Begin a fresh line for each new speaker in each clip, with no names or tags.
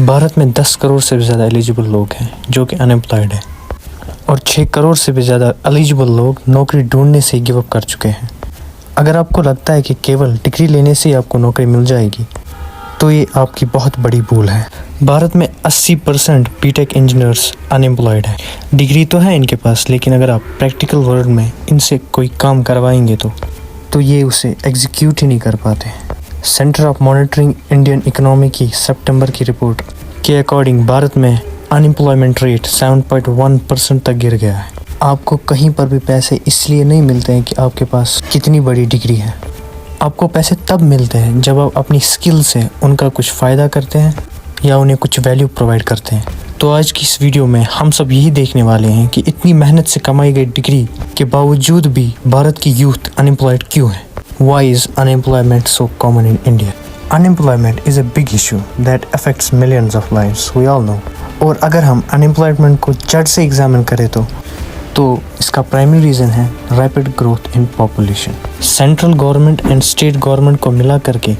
भारत में 10 करोड़ से भी ज़्यादा एलिजिबल लोग हैं जो कि अनएम्प्लॉयड हैं और 6 करोड़ से भी ज़्यादा एलिजिबल लोग नौकरी ढूंढने से गिव अप कर चुके हैं। अगर आपको लगता है कि केवल डिग्री लेने से ही आपको नौकरी मिल जाएगी तो ये आपकी बहुत बड़ी भूल है। भारत में 80% बीटेक इंजीनियर्स अनएम्प्लॉयड हैं। डिग्री तो है इनके पास, लेकिन अगर आप प्रैक्टिकल वर्ल्ड में इनसे कोई काम करवाएंगे तो ये उसे एग्जीक्यूट ही नहीं कर पाते। Centre of monitoring Indian economy की सितंबर की रिपोर्ट के अकॉर्डिंग भारत में अनएम्प्लॉयमेंट रेट 7.1% तक गिर गया है। आपको कहीं पर भी पैसे इसलिए नहीं मिलते हैं कि आपके पास कितनी बड़ी डिग्री है। आपको पैसे तब मिलते हैं जब आप अपनी स्किल से उनका कुछ फ़ायदा करते हैं या उन्हें कुछ वैल्यू प्रोवाइड करते हैं। तो आज की इस वीडियो में हम सब यही देखने वाले हैं कि इतनी मेहनत से कमाई गई डिग्री के बावजूद भी भारत की यूथ अनएम्प्लॉयड क्यों है। Why is unemployment so common in India? Unemployment is a big issue that affects millions of lives, we all know. और अगर हम अनएम्प्लॉयमेंट को जड़ से एग्जामिन करें तो इसका प्राइमरी रीज़न है rapid growth in population. Central government and state government को मिला करके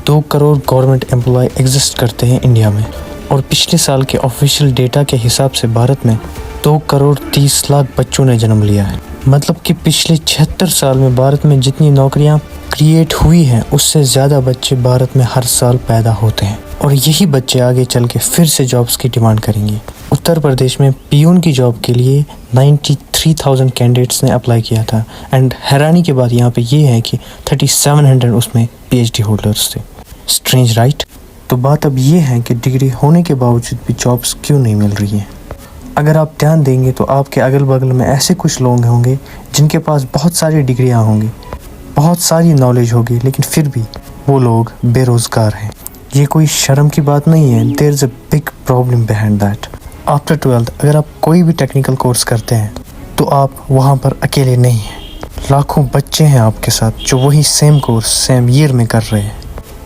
2 करोड़ गवर्नमेंट एम्प्लॉय एग्जिस्ट करते हैं इंडिया में, और पिछले साल के ऑफिशियल डेटा के हिसाब से भारत में 2 करोड़ 30 लाख बच्चों ने जन्म लिया है। मतलब कि पिछले 76 साल में भारत में जितनी नौकरियां क्रिएट हुई हैं उससे ज़्यादा बच्चे भारत में हर साल पैदा होते हैं, और यही बच्चे आगे चल के फिर से जॉब्स की डिमांड करेंगे। उत्तर प्रदेश में पियून की जॉब के लिए 93,000 कैंडिडेट्स ने अप्लाई किया था, एंड हैरानी की बात यहाँ पे ये है कि 3700 उसमें PhD होल्डर्स थे। Strange right? तो बात अब ये है कि डिग्री होने के बावजूद भी जॉब्स क्यों नहीं मिल रही हैं। अगर आप ध्यान देंगे तो आपके अगल बगल में ऐसे कुछ लोग होंगे जिनके पास बहुत सारी डिग्रियां होंगी, बहुत सारी नॉलेज होगी, लेकिन फिर भी वो लोग बेरोज़गार हैं। ये कोई शर्म की बात नहीं है। There is a big problem behind that. After 12th अगर आप कोई भी टेक्निकल कोर्स करते हैं तो आप वहाँ पर अकेले नहीं हैं। लाखों बच्चे हैं आपके साथ जो वही सेम कोर्स सेम ईयर में कर रहे हैं।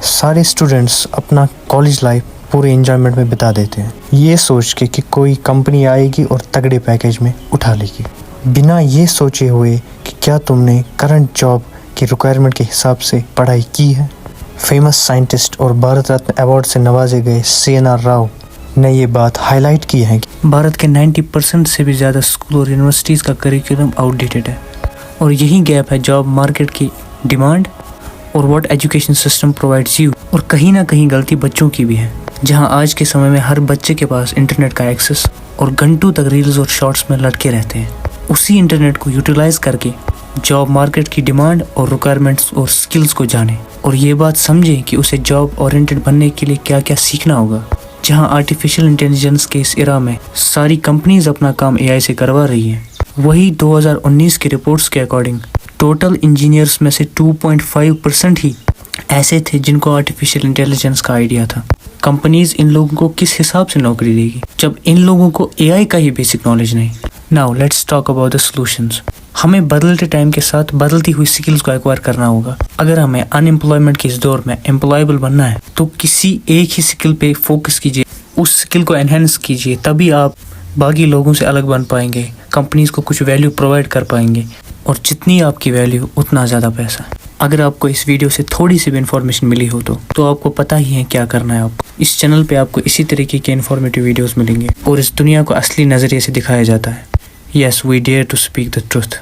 सारे स्टूडेंट्स अपना कॉलेज लाइफ पूरे एंजॉयमेंट में बिता देते हैं, ये सोच के कि कोई कंपनी आएगी और तगड़े पैकेज में उठा लेगी, बिना ये सोचे हुए कि क्या तुमने करंट जॉब की रिक्वायरमेंट के हिसाब से पढ़ाई की है। फेमस साइंटिस्ट और भारत रत्न अवार्ड से नवाजे गए CNR राव ने ये बात हाईलाइट की है कि भारत के 90% से भी ज़्यादा स्कूल और यूनिवर्सिटीज़ का करिकुलम आउटडेटेड है, और यही गैप है जॉब मार्केट की डिमांड और what education system provides you. और कहीं ना कहीं गलती बच्चों की भी है, जहां आज के समय में हर बच्चे के पास इंटरनेट का एक्सेस और घंटों तक रील्स और शॉर्ट्स में लटके रहते हैं। उसी इंटरनेट को यूटिलाइज करके जॉब मार्केट की डिमांड और रिक्वायरमेंट्स और स्किल्स को जाने, और ये बात समझें कि उसे जॉब ओरिएंटेड बनने के लिए क्या क्या सीखना होगा। जहां आर्टिफिशियल इंटेलिजेंस के इस एरा में सारी कंपनीज अपना काम AI से करवा रही हैं, वही 2019 की रिपोर्ट्स के अकॉर्डिंग टोटल इंजीनियर्स में से 2.5% ही ऐसे थे जिनको आर्टिफिशियल इंटेलिजेंस का आइडिया था। कंपनीज इन लोगों को किस हिसाब से नौकरी देगी जब इन लोगों को AI का ही बेसिक नॉलेज नहीं। Now let's talk about the solutions. हमें बदलते टाइम के साथ बदलती हुई स्किल्स को एक्वायर करना होगा। अगर हमें अनएम्प्लॉयमेंट के इस दौर में एम्प्लॉयबल बनना है तो किसी एक ही स्किल पे फोकस कीजिए, उस स्किल को एनहेंस कीजिए, तभी आप बाकी लोगों से अलग बन पाएंगे, कंपनीज को कुछ वैल्यू प्रोवाइड कर पाएंगे, और जितनी आपकी वैल्यू उतना ज़्यादा पैसा। अगर आपको इस वीडियो से थोड़ी सी भी इन्फॉर्मेशन मिली हो तो आपको पता ही है क्या करना है। आपको इस चैनल पे आपको इसी तरीके के इन्फॉर्मेटिव वीडियोस मिलेंगे और इस दुनिया को असली नज़रिए से दिखाया जाता है। Yes, we dare to speak the truth.